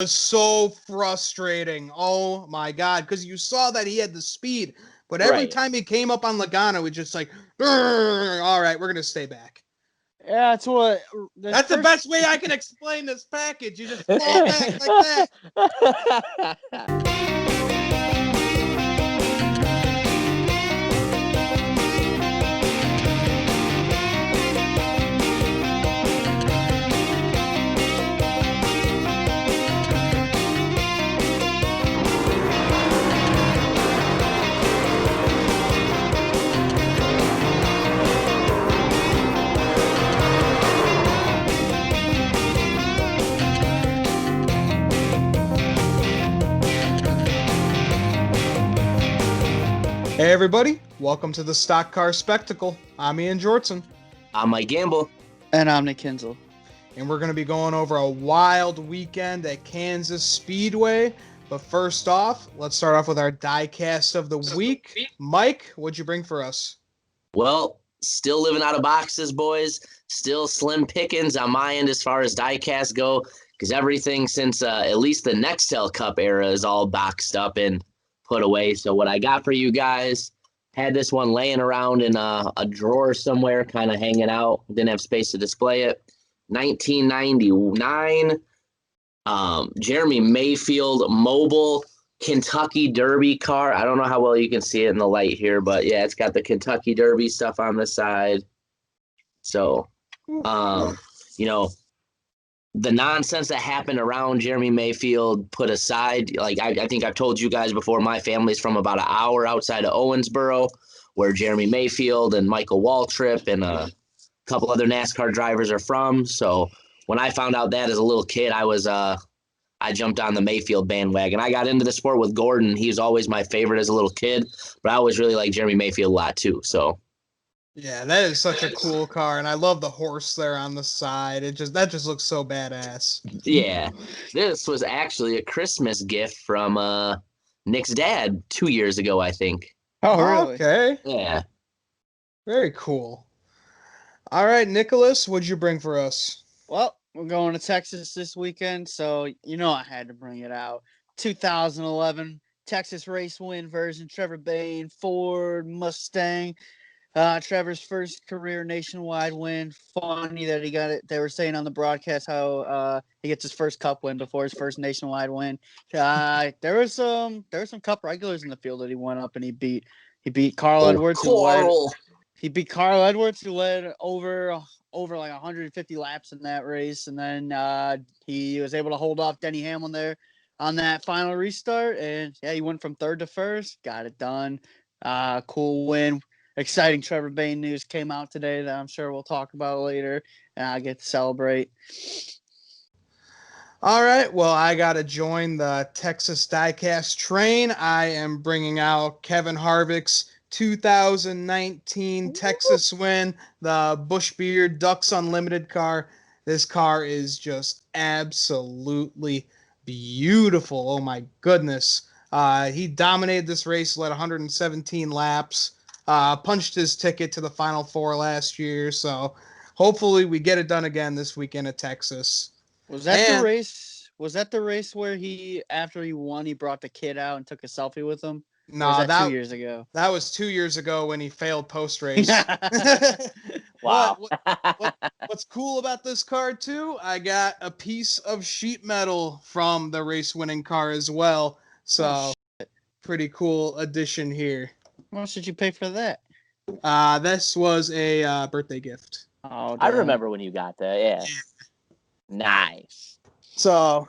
Was so frustrating. Oh my God. Because you saw that he had the speed, but every Right. time he came up on Logano, it just like, all right, we're going to stay back. Yeah, that's what. That's the best way I can explain this package. You just fall back like that. Hey everybody, welcome to the Stock Car Spectacle. I'm Ian Jortson. I'm Mike Gamble. And I'm Nick Kinzel. And we're going to be going over a wild weekend at Kansas Speedway. But first off, let's start off with our diecast of the week. Mike, what'd you bring for us? Well, still living out of boxes, boys. Still slim pickings on my end as far as diecast go, because everything since at least the Nextel Cup era is all boxed up and put away. So what I got for you guys, had this one laying around in a drawer somewhere, kind of hanging out. Didn't have space to display it. 1999 Jeremy Mayfield mobile Kentucky Derby car. I don't know how well you can see it in the light here, but yeah, it's got the Kentucky Derby stuff on the side. So, the nonsense that happened around Jeremy Mayfield put aside, like I think I've told you guys before, my family's from about an hour outside of Owensboro, where Jeremy Mayfield and Michael Waltrip and a couple other NASCAR drivers are from. So when I found out that as a little kid, I jumped on the Mayfield bandwagon. I got into the sport with Gordon. He was always my favorite as a little kid, but I always really liked Jeremy Mayfield a lot too. So yeah, that is such a cool car, and I love the horse there on the side. That just looks so badass. yeah, this was actually a Christmas gift from Nick's dad 2 years ago, I think. Oh, really? Okay. Yeah. Very cool. All right, Nicholas, what'd you bring for us? Well, we're going to Texas this weekend, so I had to bring it out. 2011 Texas race win version, Trevor Bayne, Ford Mustang. Trevor's first career nationwide win. Funny that he got it. They were saying on the broadcast how he gets his first Cup win before his first nationwide win. There was some Cup regulars in the field that he went up and he beat. He beat Carl Edwards. He beat Carl Edwards, who led over like 150 laps in that race, and then he was able to hold off Denny Hamlin there on that final restart. And yeah, he went from third to first, got it done. Cool win. Exciting Trevor Bayne news came out today that I'm sure we'll talk about later, and I get to celebrate. All right, well, I got to join the Texas Diecast train. I am bringing out Kevin Harvick's 2019 Texas win, the Bushbeard Ducks Unlimited car. This car is just absolutely beautiful. Oh, my goodness. He dominated this race, led 117 laps. Punched his ticket to the Final Four last year, so hopefully we get it done again this weekend at Texas. Was that the race? Was that the race where he, after he won, he brought the kid out and took a selfie with him? No, was that 2 years ago? That was 2 years ago when he failed post-race. Wow. What's cool about this car, too, I got a piece of sheet metal from the race-winning car as well, so pretty cool addition here. How much did you pay for that? This was a birthday gift. Oh, damn. I remember when you got that. Yeah. Nice. So,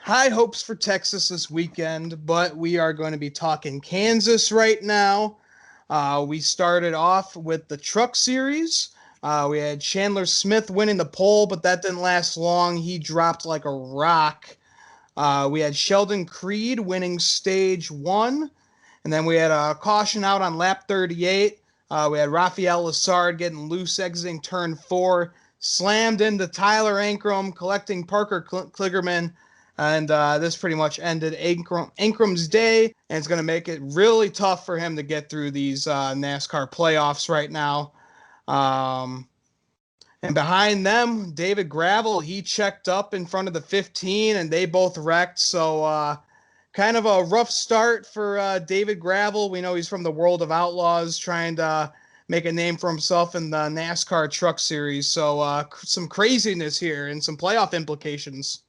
high hopes for Texas this weekend, but we are going to be talking Kansas right now. We started off with the Truck Series. We had Chandler Smith winning the pole, but that didn't last long. He dropped like a rock. We had Sheldon Creed winning stage 1. And then we had a caution out on lap 38. We had Rafael Lessard getting loose exiting turn 4. Slammed into Tyler Ankrum, collecting Parker Kligerman. And this pretty much ended Ankrum's day. And it's going to make it really tough for him to get through these NASCAR playoffs right now. And behind them, David Gravel, he checked up in front of the 15, and they both wrecked. So kind of a rough start for David Gravel. We know he's from the World of Outlaws, trying to make a name for himself in the NASCAR Truck Series. So some craziness here and some playoff implications.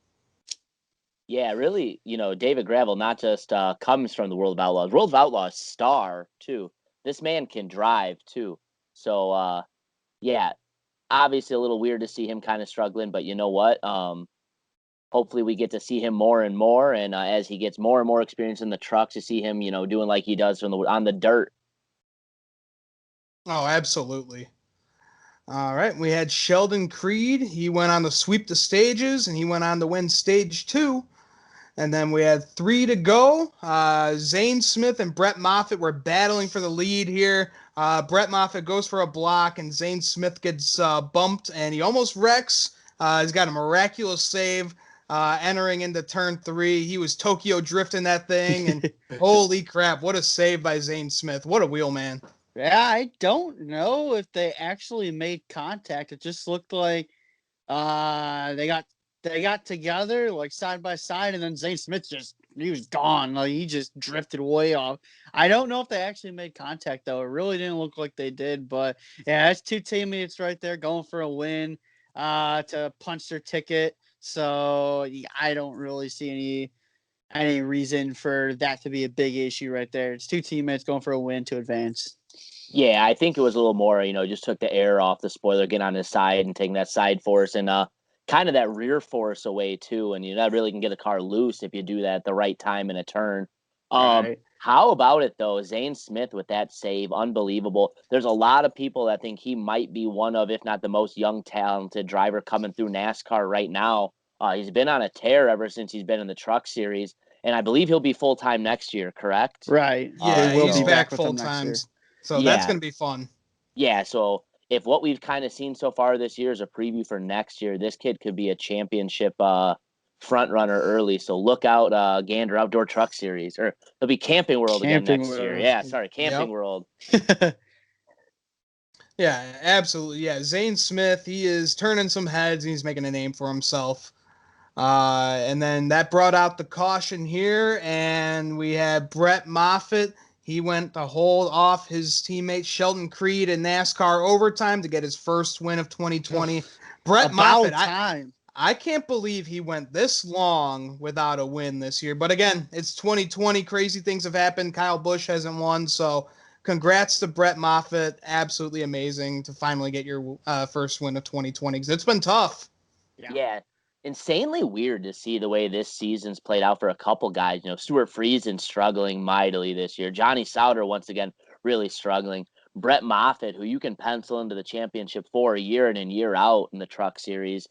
Yeah, really, David Gravel not just comes from the World of Outlaws. World of Outlaws star, too. This man can drive, too. So, yeah, obviously a little weird to see him kind of struggling, but you know what? Hopefully we get to see him more and more, and as he gets more and more experience in the trucks, to see him, doing like he does on the dirt. Oh, absolutely. All right, we had Sheldon Creed. He went on to sweep the stages, and he went on to win stage 2. And then we had 3 to go. Zane Smith and Brett Moffitt were battling for the lead here. Brett Moffitt goes for a block, and Zane Smith gets bumped, and he almost wrecks. He's got a miraculous save entering into turn 3. He was Tokyo drifting that thing, and holy crap, what a save by Zane Smith. What a wheel man. Yeah, I don't know if they actually made contact. It just looked like they got together like side by side, and then Zane Smith he was gone. Like he just drifted way off. I don't know if they actually made contact though. It really didn't look like they did, but yeah, that's two teammates right there going for a win to punch their ticket. So I don't really see any reason for that to be a big issue right there. It's two teammates going for a win to advance. Yeah, I think it was a little more, just took the air off the spoiler, getting on his side and taking that side force and kind of that rear force away too. And that really can get a car loose if you do that at the right time in a turn. Right. How about it though? Zane Smith with that save, unbelievable. There's a lot of people that think he might be one of, if not the most young, talented driver coming through NASCAR right now. He's been on a tear ever since he's been in the Truck Series, and I believe he'll be full time next year. Correct? Right. Yeah, They will he's be back back with full them next year. time. So that's Yeah. going to be fun. Yeah, so if what we've kind of seen so far this year is a preview for next year, this kid could be a championship front runner early. So look out, Gander Outdoor Truck Series, or it'll be Camping World again Camping next year. World. Yeah, sorry, Camping Yep. World. Yeah, absolutely. Yeah, Zane Smith, he is turning some heads. And he's making a name for himself. And then that brought out the caution here, and we had Brett Moffitt. He went to hold off his teammate Sheldon Creed in NASCAR overtime to get his first win of 2020. Brett Moffitt, I can't believe he went this long without a win this year. But again, it's 2020. Crazy things have happened. Kyle Busch hasn't won, so congrats to Brett Moffitt. Absolutely amazing to finally get your first win of 2020 because it's been tough. Yeah. Insanely weird to see the way this season's played out for a couple guys. Stuart Friesen struggling mightily this year. Johnny Sauter, once again, really struggling. Brett Moffitt, who you can pencil into the championship for year in and year out in the Truck Series,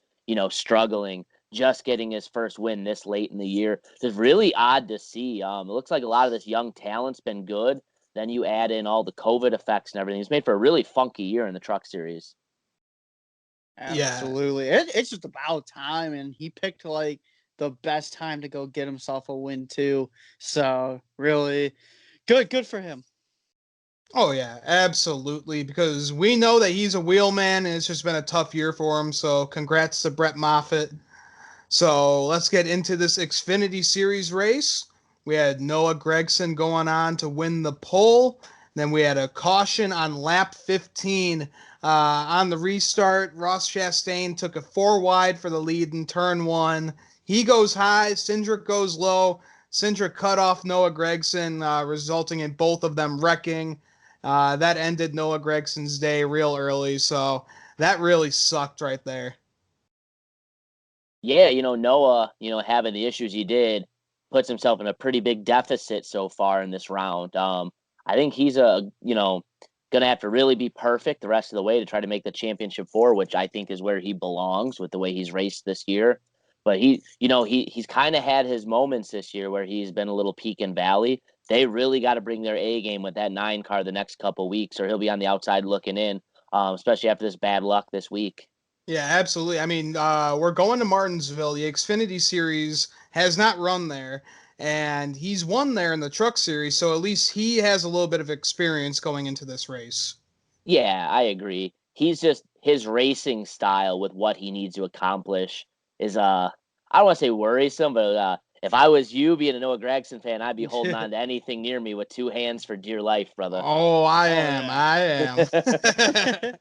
struggling, just getting his first win this late in the year. It's really odd to see. It looks like a lot of this young talent's been good. Then you add in all the COVID effects and everything. It's made for a really funky year in the Truck Series. Absolutely. It's just about time, and he picked like the best time to go get himself a win too. So really good for him. Oh yeah, absolutely. Because we know that he's a wheel man, and it's just been a tough year for him. So congrats to Brett Moffitt. So let's get into this Xfinity Series race. We had Noah Gragson going on to win the pole. Then we had a caution on lap 15. On the restart, Ross Chastain took a 4 wide for the lead in turn 1. He goes high, Cindric goes low. Cindric cut off Noah Gragson, resulting in both of them wrecking. That ended Noah Gregson's day real early, so that really sucked right there. Yeah, Noah, having the issues he did, puts himself in a pretty big deficit so far in this round. I think he's gonna have to really be perfect the rest of the way to try to make the championship 4, which I think is where he belongs with the way he's raced this year. But he's kind of had his moments this year where he's been a little peak and valley. They really got to bring their A game with that 9 car the next couple weeks, or he'll be on the outside looking in, especially after this bad luck this week. Yeah, absolutely. I mean, we're going to Martinsville. The Xfinity Series has not run there, and he's won there in the Truck Series, so at least he has a little bit of experience going into this race. Yeah, I agree. He's just his racing style with what he needs to accomplish is I don't want to say worrisome, but if I was you being a Noah Gragson fan, I'd be holding on to anything near me with 2 hands for dear life, brother. Oh, I Oh, am. yeah. I am.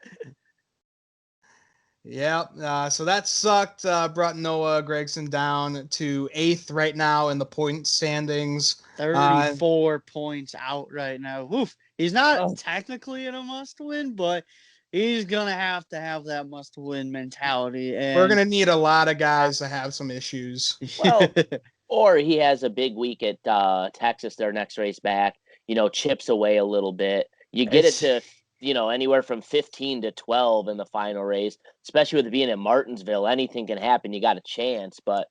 Yep. So that sucked. Brought Noah Gregson down to 8th right now in the point standings. 34 points out right now. Oof. He's not Oh. technically in a must-win, but he's gonna have to have that must-win mentality. And We're gonna need a lot of guys to have some issues. Well, or he has a big week at Texas, their next race back, chips away a little bit. You get it to, anywhere from 15 to 12 in the final race, especially with it being in Martinsville. Anything can happen. You got a chance, but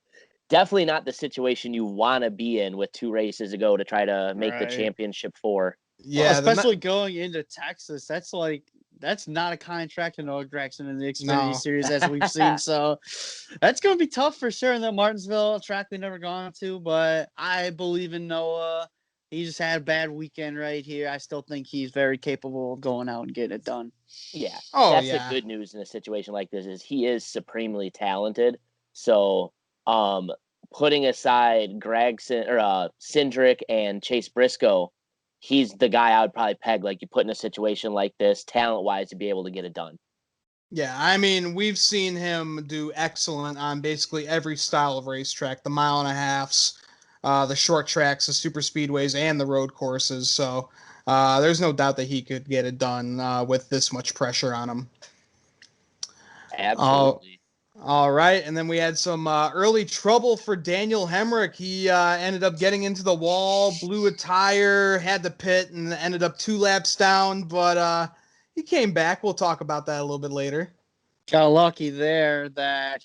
definitely not the situation you want to be in with 2 races to go to try to make the Right. championship 4. Yeah, especially going into Texas. That's not a contract to Noah Gregson in the Xfinity No. Series as we've seen. So that's going to be tough for sure in the Martinsville track we've never gone to. But I believe in Noah. He just had a bad weekend right here. I still think he's very capable of going out and getting it done. Yeah. Oh, That's yeah. the good news in a situation like this is he is supremely talented. So, putting aside Gregson or Cindric and Chase Briscoe, he's the guy I would probably peg like you put in a situation like this, talent-wise, to be able to get it done. Yeah, I mean, we've seen him do excellent on basically every style of racetrack, the mile and a halves, the short tracks, the super speedways, and the road courses. So there's no doubt that he could get it done with this much pressure on him. Absolutely. All right, and then we had some early trouble for Daniel Hemrick. He ended up getting into the wall, blew a tire, had to pit, and ended up 2 laps down, but he came back. We'll talk about that a little bit later. Got lucky there that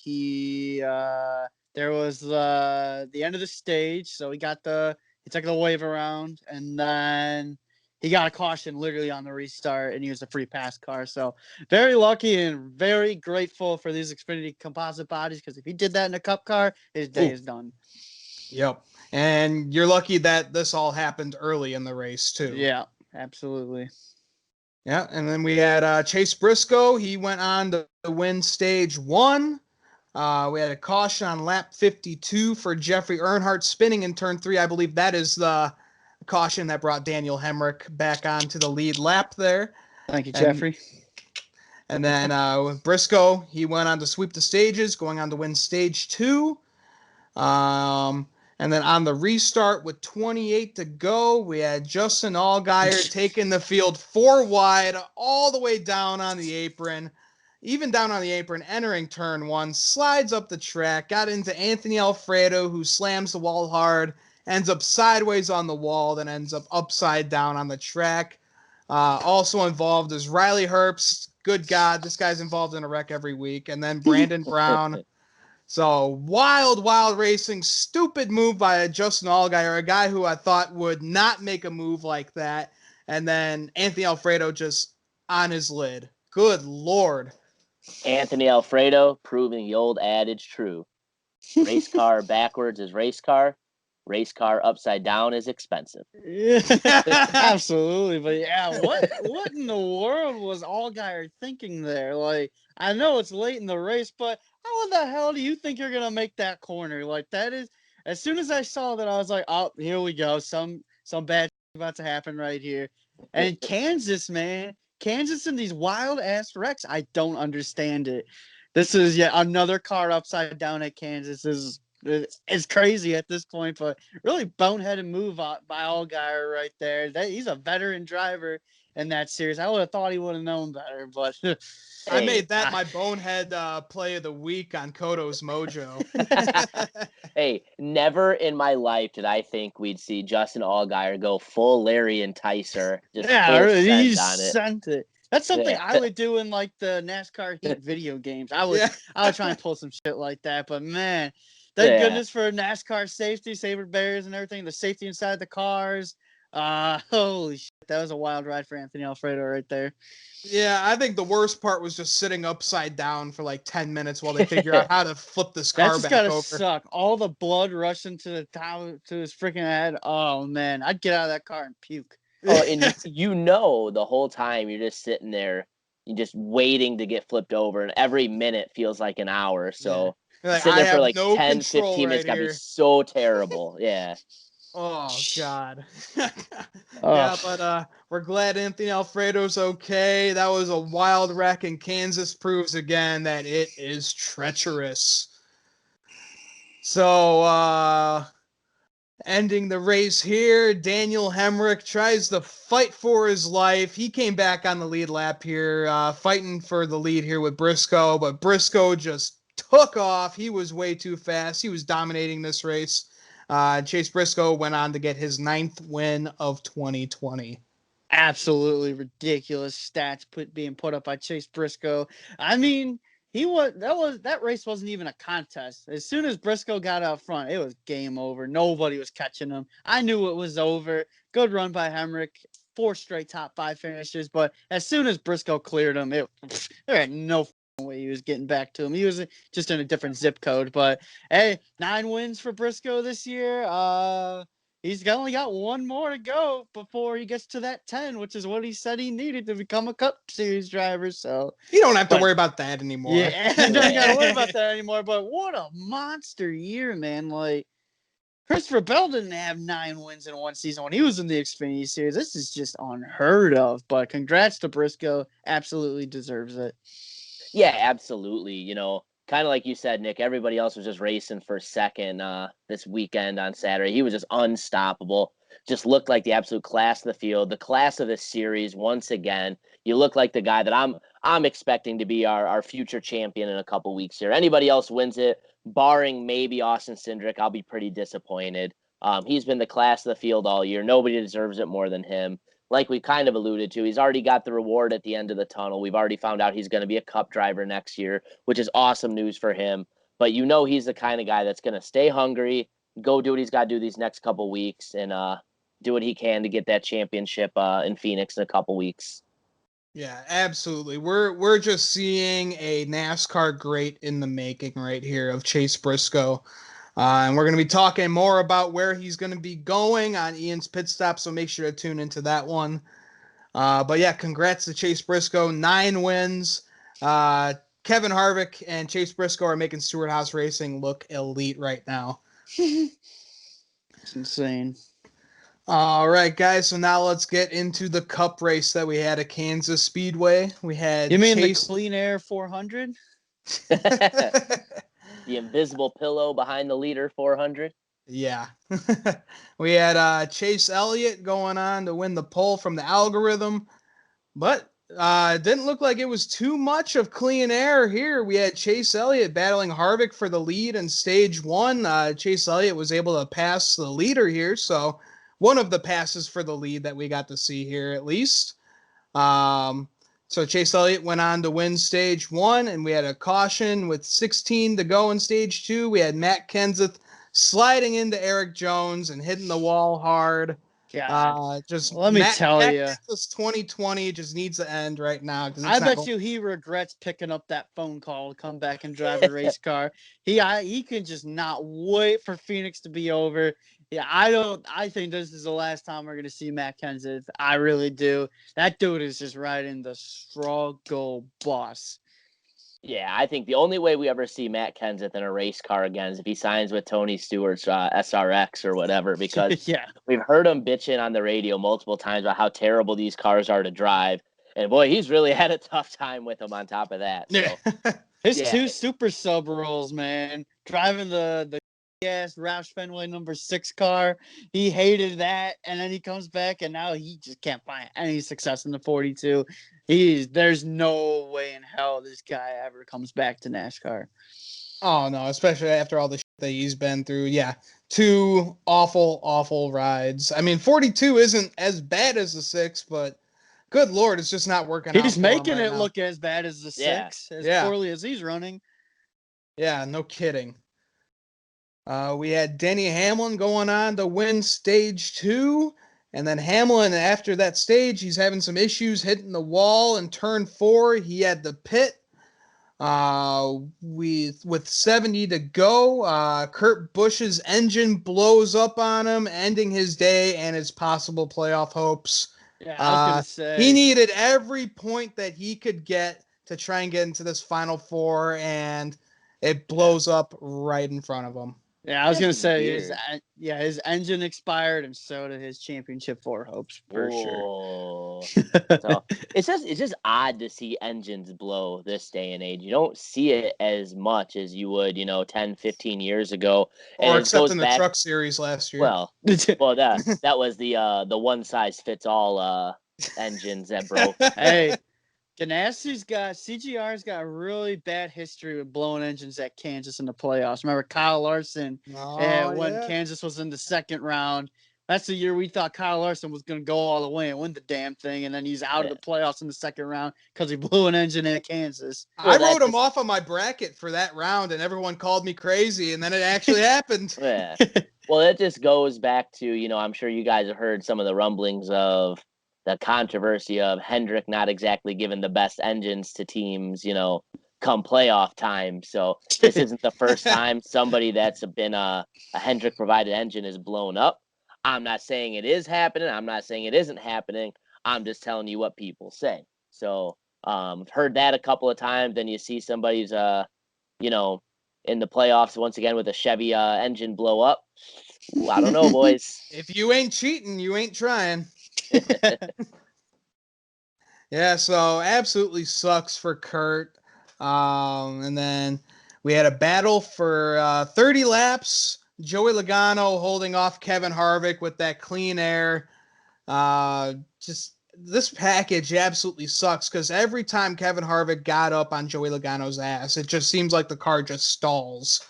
there was the end of the stage, so he took the wave around, and then he got a caution literally on the restart, and he was a free pass car. So very lucky and very grateful for these Xfinity composite bodies, because if he did that in a Cup car, his day is done. Yep. And you're lucky that this all happened early in the race, too. Yeah, absolutely. Yeah, and then we had Chase Briscoe. He went on to win stage 1. We had a caution on lap 52 for Jeffrey Earnhardt spinning in turn 3. I believe that is the caution that brought Daniel Hemrick back onto the lead lap there. Thank you, Jeffrey. And then with Briscoe, he went on to sweep the stages, going on to win stage 2. And then on the restart with 28 to go, we had Justin Allgaier taking the field 4 wide all the way down on the apron. Even down on the apron, entering turn 1, slides up the track, got into Anthony Alfredo, who slams the wall hard, ends up sideways on the wall, then ends up upside down on the track. Also involved is Riley Herbst. Good God, this guy's involved in a wreck every week. And then Brandon Brown. So wild racing, stupid move by Justin Allgaier, a guy who I thought would not make a move like that. And then Anthony Alfredo just on his lid. Good Lord. Anthony Alfredo proving the old adage true. Race car backwards is race car. Race car upside down is expensive. Yeah, absolutely. But yeah, what in the world was Allgaier thinking there? Like, I know it's late in the race, but how the hell do you think you're gonna make that corner? Like, that is, as soon as I saw that, I was like, oh, here we go. Some bad about to happen right here. And Kansas, man, Kansas in these wild ass wrecks, I don't understand it. This is yet another car upside down at Kansas. It's crazy at this point, but really boneheaded move by Allgaier right there. He's a veteran driver in that series. I would have thought he would have known better, but I made that my bonehead play of the week on Koto's Mojo. Hey, never in my life did I think we'd see Justin Allgaier go full Larry Enticer. Just full he send on it. sent it. That's something Yeah. I would do in like the NASCAR Heat video games. I would try and pull some shit like that, but man, thank goodness for NASCAR safety, saber barriers and everything, the safety inside the cars. Holy shit, that was a wild ride for Anthony Alfredo right there. Yeah, I think the worst part was just sitting upside down for like 10 minutes while they figure out how to flip this car That's back gotta over. suck. All the blood rushing to the top to his freaking head. Oh man, I'd get out of that car and puke. Oh, and the whole time you're just sitting there You're just waiting to get flipped over, and every minute feels like an hour. So Like, sitting I there for have like no 10, control 15 minutes right gotta be here. so terrible. Yeah. Oh God. Oh, Yeah, but we're glad Anthony Alfredo's okay. That was a wild wreck, and Kansas proves again that it is treacherous. So ending the race here, Daniel Hemrick tries to fight for his life. He came back on the lead lap here, fighting for the lead here with Briscoe, but Briscoe just took off. He was way too fast. He was dominating this race. Chase Briscoe went on to get his 9th win of 2020. absolutely ridiculous stats being put up by Chase Briscoe. I mean, that race wasn't even a contest. As soon as Briscoe got out front, it was game over. Nobody was catching him. I knew it was over. Good run by Hemrick. 4 straight top 5 finishes, but as soon as Briscoe cleared him, there had no way he was getting back to him. He was just in a different zip code. But hey, 9 wins for Briscoe this year. He's only got 1 more to go before he gets to that 10, which is what he said he needed to become a Cup Series driver. So You don't have to but worry about that anymore. yeah, I don't got to worry about that anymore. But what a monster year, man! Like Christopher Bell didn't have 9 wins in one season when he was in the Xfinity Series. This is just unheard of. But congrats to Briscoe. Absolutely deserves it. Yeah, absolutely. Kind of like you said, Nick, everybody else was just racing for second this weekend on Saturday. He was just unstoppable. Just looked like the absolute class of the field, the class of this series once again. You look like the guy that I'm expecting to be our future champion in a couple weeks here. Anybody else wins it, barring maybe Austin Cindric, I'll be pretty disappointed. He's been the class of the field all year. Nobody deserves it more than him. Like we kind of alluded to, he's already got the reward at the end of the tunnel. We've already found out he's going to be a Cup driver next year, which is awesome news for him. But he's the kind of guy that's going to stay hungry, go do what he's got to do these next couple weeks, and do what he can to get that championship in Phoenix in a couple weeks. Yeah, absolutely. We're just seeing a NASCAR great in the making right here of Chase Briscoe. And we're going to be talking more about where he's going to be going on Ian's Pit Stop, so make sure to tune into that one. But yeah, congrats to Chase Briscoe. 9 wins. Kevin Harvick and Chase Briscoe are making Stewart Haas Racing look elite right now. It's insane. All right, guys. So now let's get into the Cup race that we had at Kansas Speedway. We had You mean Chase. the Clean Air 400? The invisible pillow behind the leader 400. Yeah. We had Chase Elliott going on to win the pole from the algorithm, but it didn't look like it was too much of clean air here. We had Chase Elliott battling Harvick for the lead in stage 1. Chase Elliott was able to pass the leader here, so one of the passes for the lead that we got to see here at least. So Chase Elliott went on to win stage 1, and we had a caution with 16 to go in stage 2. We had Matt Kenseth sliding into Eric Jones and hitting the wall hard. God, Just let me tell you. Kenseth's 2020 just needs to end right now. I bet you he regrets picking up that phone call to come back and drive a race car. He can just not wait for Phoenix to be over. Yeah, I think this is the last time we're gonna see Matt Kenseth. I really do. That dude is just riding the struggle bus. Yeah, I think the only way we ever see Matt Kenseth in a race car again is if he signs with Tony Stewart's SRX or whatever, because Yeah. we've heard him bitching on the radio multiple times about how terrible these cars are to drive. And boy, he's really had a tough time with them on top of that. So, His yeah. 2 super sub rolls, man. Driving the gas Roush Fenway number 6 car. He hated that, and then he comes back, and now he just can't find any success in the 42. There's no way in hell this guy ever comes back to NASCAR. Oh no, especially after all the shit that he's been through. Yeah, 2 awful rides. I mean, 42 isn't as bad as the 6, but good Lord, it's just not working out. He's making right it now. look as bad as the 6, as poorly as he's running. Yeah, no kidding. We had Denny Hamlin going on to win stage 2. And then Hamlin, after that stage, he's having some issues hitting the wall in turn 4. He had the pit. With 70 to go, Kurt Busch's engine blows up on him, ending his day and his possible playoff hopes. Yeah, I was gonna say he needed every point that he could get to try and get into this Final Four, and it blows up right in front of him. Yeah, I was This gonna is say weird. his engine expired, and so did his championship 4 hopes for sure. Oh. So it's just odd to see engines blow this day and age. You don't see it as much as you would, 10, 15 years ago. And Or it except goes in the back, Truck Series last year. well, that was the one size fits all engines that broke. Hey, CGR's got a really bad history with blowing engines at Kansas in the playoffs. Remember Kyle Larson when Yeah. Kansas was in the second round? That's the year we thought Kyle Larson was going to go all the way and win the damn thing, and then he's out of the playoffs in the second round because he blew an engine at Kansas. I wrote him off on my bracket for that round, and everyone called me crazy, and then it actually happened. Yeah. Well, it just goes back to, I'm sure you guys have heard some of the rumblings of the controversy of Hendrick not exactly giving the best engines to teams, come playoff time. So this isn't the first time somebody that's been a Hendrick provided engine is blown up. I'm not saying it is happening. I'm not saying it isn't happening. I'm just telling you what people say. So heard that a couple of times. Then you see somebody's in the playoffs once again with a Chevy engine blow up. Ooh, I don't know, boys. If you ain't cheating, you ain't trying. Yeah, so absolutely sucks for Kurt. And then we had a battle for 30 laps. Joey Logano holding off Kevin Harvick with that clean air. Just this package absolutely sucks because every time Kevin Harvick got up on Joey Logano's ass, it just seems like the car just stalls.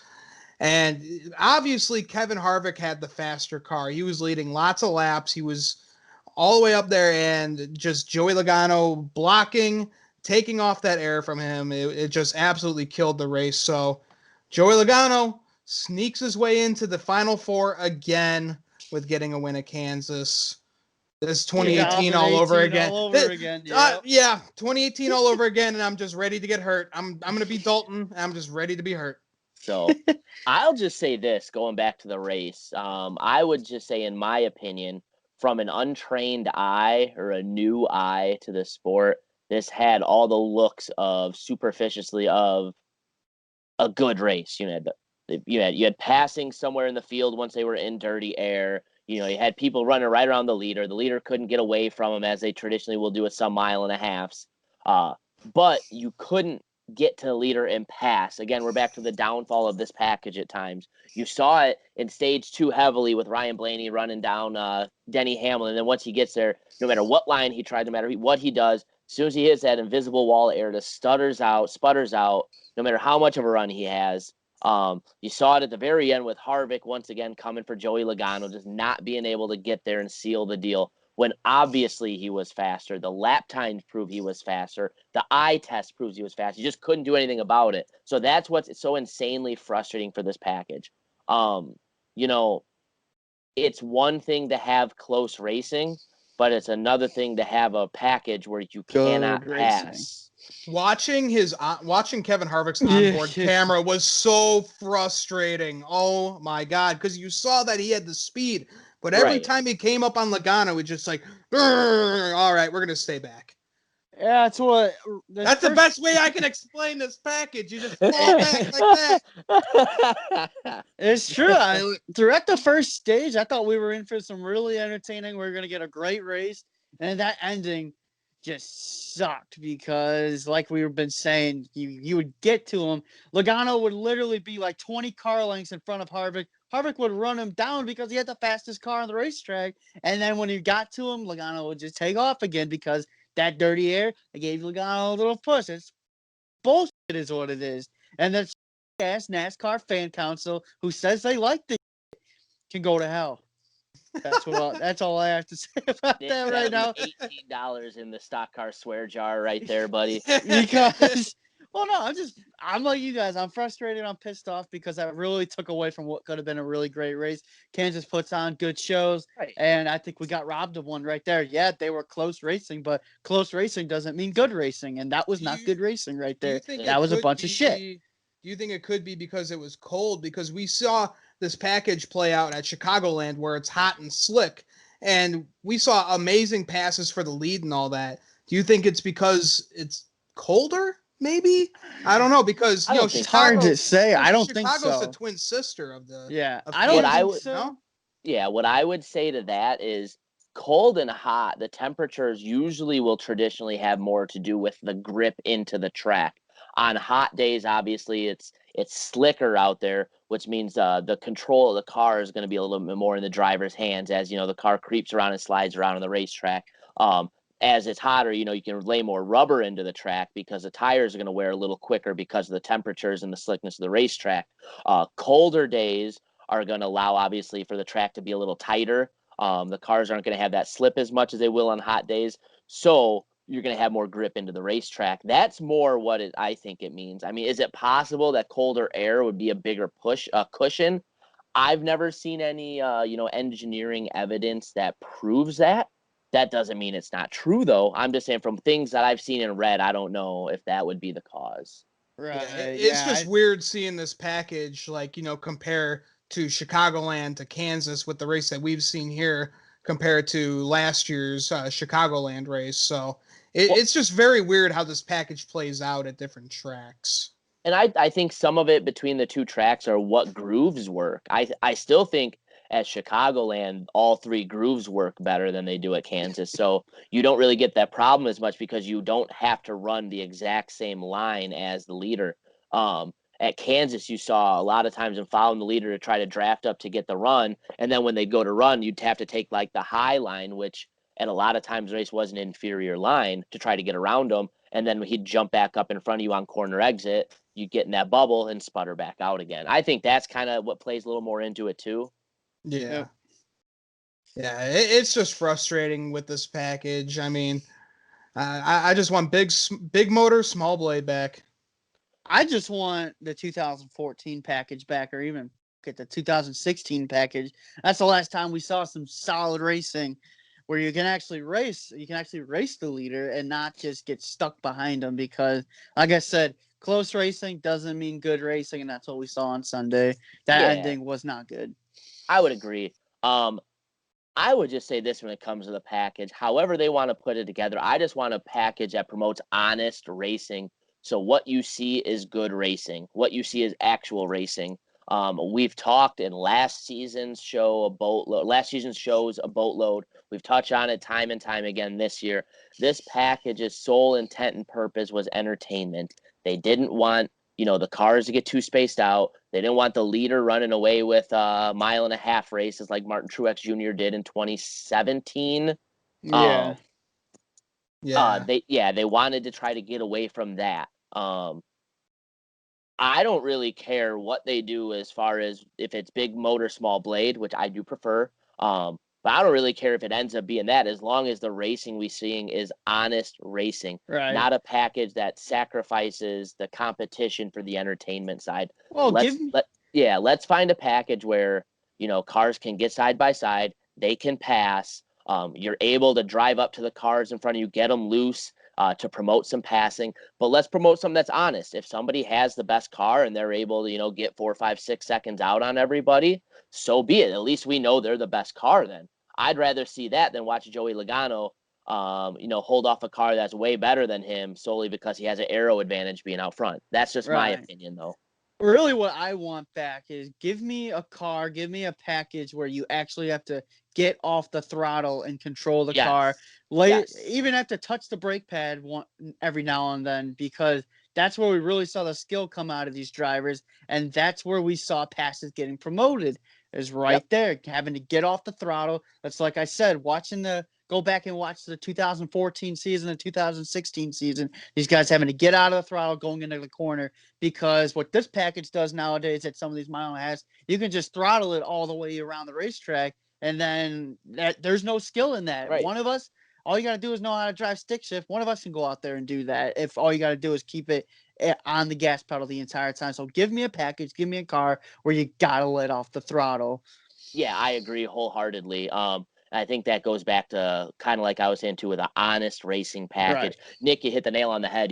And obviously, Kevin Harvick had the faster car. He was leading lots of laps. He was all the way up there, and just Joey Logano blocking, taking off that air from him. It just absolutely killed the race. So Joey Logano sneaks his way into the Final Four again with getting a win at Kansas. This 2018 all over again. Yeah, 2018 all over again, and I'm just ready to get hurt. I'm gonna be Dalton. I'm just ready to be hurt. So I'll just say this, going back to the race. I would just say, in my opinion, from an untrained eye or a new eye to the sport, this had all the looks of superficiously of a good race. You had passing somewhere in the field once they were in dirty air. You had people running right around the leader. The leader couldn't get away from them as they traditionally will do with some mile and a halves. But you couldn't get to the leader and pass. Again, we're back to the downfall of this package at times. You saw it in stage 2 heavily with Ryan Blaney running down Denny Hamlin. And then once he gets there, no matter what line he tried, no matter what he does, as soon as he hits that invisible wall of air, just sputters out, no matter how much of a run he has. You saw it at the very end with Harvick once again coming for Joey Logano, just not being able to get there and seal the deal when obviously he was faster. The lap times prove he was faster. The eye test proves he was fast. You just couldn't do anything about it. So that's what's so insanely frustrating for this package. It's one thing to have close racing, but it's another thing to have a package where you cannot pass. Watching Kevin Harvick's onboard camera was so frustrating. Oh my God. Because you saw that he had the speed, but every time he came up on Logano, it just like, all right, we're going to stay back. Yeah, that's the best way I can explain this package. You just fall back like that. It's true. Throughout the first stage, I thought we were in for some really entertaining. We were going to get a great race. And that ending just sucked because, like we've been saying, you would get to him. Logano would literally be like 20 car lengths in front of Harvick. Harvick would run him down because he had the fastest car on the racetrack. And then when he got to him, Logano would just take off again because that dirty air, they gave Logano a little push. It's bullshit is what it is. And that's ass NASCAR fan council who says they like this can go to hell. That's all I have to say about that right now. $18 in the stock car swear jar right there, buddy. Because I'm like you guys. I'm frustrated. I'm pissed off because that really took away from what could have been a really great race. Kansas puts on good shows, and I think we got robbed of one right there. Yeah, they were close racing, but close racing doesn't mean good racing, and that was not good racing right there. That was a bunch of shit. Do you think it could be because it was cold? Because we saw this package play out at Chicagoland where it's hot and slick, and we saw amazing passes for the lead and all that. Do you think it's because it's colder? Maybe, I don't know, because I don't think It's hard Chicago, to say. I don't think Chicago's the so. twin sister of the Yeah, of I What don't I think Kansas. would You know? so. Yeah, what I would say to that is cold and hot, the temperatures usually will traditionally have more to do with the grip into the track. On hot days, obviously, it's slicker out there, which means the control of the car is going to be a little bit more in the driver's hands as the car creeps around and slides around on the racetrack. Um, as it's hotter, you can lay more rubber into the track because the tires are going to wear a little quicker because of the temperatures and the slickness of the racetrack. Colder days are going to allow obviously for the track to be a little tighter. The cars aren't going to have that slip as much as they will on hot days. So you're going to have more grip into the racetrack. That's more what I think it means. I mean, is it possible that colder air would be a bigger cushion? I've never seen any, engineering evidence that proves that. That doesn't mean it's not true, though. I'm just saying from things that I've seen and read, I don't know if that would be the cause. Yeah, Right. it's Yeah. just weird seeing this package, like, compare to Chicagoland to Kansas with the race that we've seen here compared to last year's Chicagoland race. So Well, it's just very weird how this package plays out at different tracks. and I think some of it between the two tracks are what grooves work. I still think at Chicagoland all three grooves work better than they do at Kansas. So you don't really get that problem as much because you don't have to run the exact same line as the leader. At Kansas, you saw a lot of times in following the leader to try to draft up to get the run, and then when they go to run, you'd have to take like the high line, which at a lot of times race was an inferior line to try to get around them, and then he'd jump back up in front of you on corner exit. You get in that bubble and sputter back out again. I think that's kind of what plays a little more into it too. Yeah. Yep. Yeah, it's just frustrating with this package. I mean, I just want big motor, small blade back. I just want the 2014 package back, or even get the 2016 package. That's the last time we saw some solid racing, where you can actually race. You can actually race the leader and not just get stuck behind them. Because, like I said, close racing doesn't mean good racing, and that's what we saw on Sunday. That Yeah, ending was not good. I would agree. I would just say this when it comes to the package. However they want to put it together, I just want a package that promotes honest racing. So what you see is good racing. What you see is actual racing. We've talked in last season's shows a boatload. We've touched on it time and time again this year. This package's sole intent and purpose was entertainment. They didn't want the cars to get too spaced out. They didn't want the leader running away with mile and a half races like Martin Truex Jr. did in 2017. Yeah. Yeah. They wanted to try to get away from that. I don't really care what they do as far as if it's big motor, small blade, which I do prefer. But I don't really care if it ends up being that, as long as the racing we seeing is honest racing, Right. not a package that sacrifices the competition for the entertainment side. Well, Let's let's find a package where cars can get side by side, they can pass. You're able to drive up to the cars in front of you, get them loose to promote some passing. But let's promote something that's honest. If somebody has the best car and they're able to, get 4, 5, 6 seconds out on everybody, so be it. At least we know they're the best car then. I'd rather see that than watch Joey Logano, hold off a car that's way better than him solely because he has an aero advantage being out front. That's just my right. opinion, though. Really, what I want back is give me a car, give me a package where you actually have to get off the throttle and control the car. Yes. Yes. Even have to touch the brake pad every now and then, because that's where we really saw the skill come out of these drivers, and that's where we saw passes getting promoted. Is right Yep. there, having to get off the throttle. That's like I said, go back and watch the 2014 season, the 2016 season. These guys having to get out of the throttle, going into the corner, because what this package does nowadays at some of these mile and a halves, you can just throttle it all the way around the racetrack, and then there's no skill in that. Right. One of us, all you got to do is know how to drive stick shift. One of us can go out there and do that if all you got to do is keep it on the gas pedal the entire time. So give me a package, give me a car where you got to let off the throttle. Yeah, I agree wholeheartedly. I think that goes back to kind of like I was saying too, with an honest racing package. Right. Nick, you hit the nail on the head.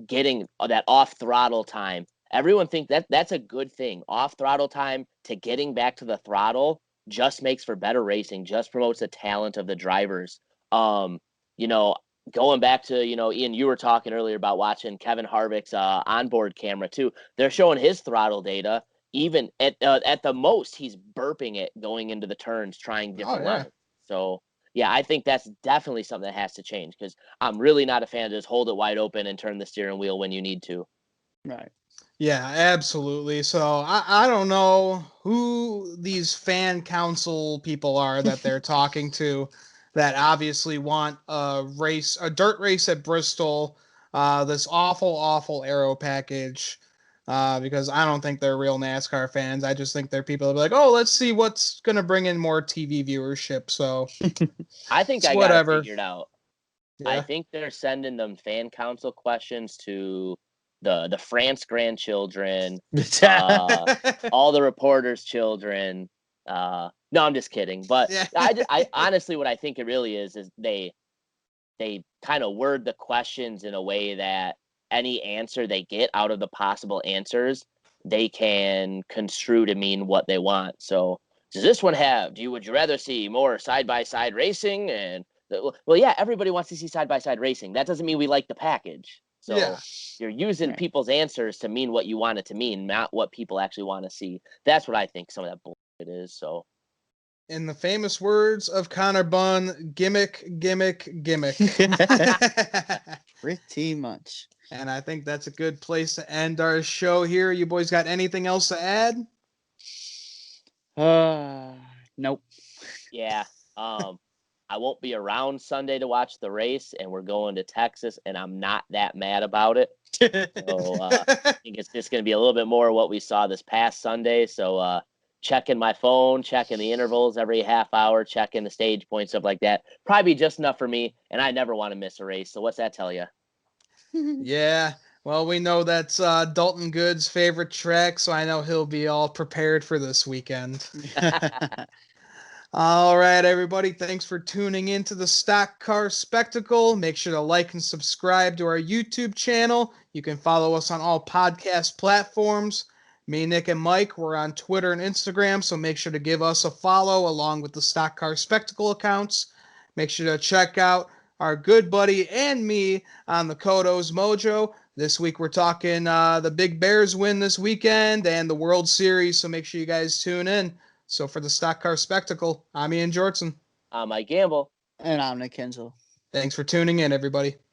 Getting that off throttle time. Everyone think that's a good thing. Off throttle time to getting back to the throttle just makes for better racing, just promotes the talent of the drivers. You know, going back to, you know, Ian, you were talking earlier about watching Kevin Harvick's onboard camera too. They're showing his throttle data. Even at the most, he's burping it going into the turns, trying different lines. So yeah, I think that's definitely something that has to change, because I'm really not a fan of just hold it wide open and turn the steering wheel when you need to. Right. Yeah, absolutely. So I don't know who these fan council people are that they're talking to that obviously want a dirt race at Bristol, this awful aero package, because I don't think they're real NASCAR fans. I just think they're people that be like, oh, let's see what's going to bring in more TV viewership. So I think it's I got it whatever. figured out. I Yeah. think they're sending them fan council questions to the France grandchildren, all the reporters' children. No, I'm just kidding. But Yeah. I honestly, what I think it really is they kind of word the questions in a way that any answer they get out of the possible answers, they can construe to mean what they want. So does this one have, would you rather see more side-by-side racing? And well, yeah, everybody wants to see side-by-side racing. That doesn't mean we like the package. So Yeah. you're using Right. people's answers to mean what you want it to mean, not what people actually want to see. That's what I think some of that bullshit is. So In the famous words of Connor Bunn, gimmick. Pretty much. And I think that's a good place to end our show here. You boys got anything else to add? Nope. yeah. I won't be around Sunday to watch the race, and we're going to Texas, and I'm not that mad about it. So I think it's just going to be a little bit more of what we saw this past Sunday. So checking my phone, checking the intervals every half hour, checking the stage points, stuff like that. Probably just enough for me, and I never want to miss a race. So what's that tell you? Yeah. Well, we know that's Dalton Good's favorite track, so I know he'll be all prepared for this weekend. All right, everybody. Thanks for tuning in to the Stock Car Spectacle. Make sure to like and subscribe to our YouTube channel. You can follow us on all podcast platforms. Me, Nick, and Mike, we're on Twitter and Instagram, so make sure to give us a follow along with the Stock Car Spectacle accounts. Make sure to check out our good buddy and me on the Kodos Mojo. This week we're talking the Big Bears win this weekend and the World Series, so make sure you guys tune in. So for the Stock Car Spectacle, I'm Ian Jortson. I'm Mike Gamble. And I'm Nick Kinsel. Thanks for tuning in, everybody.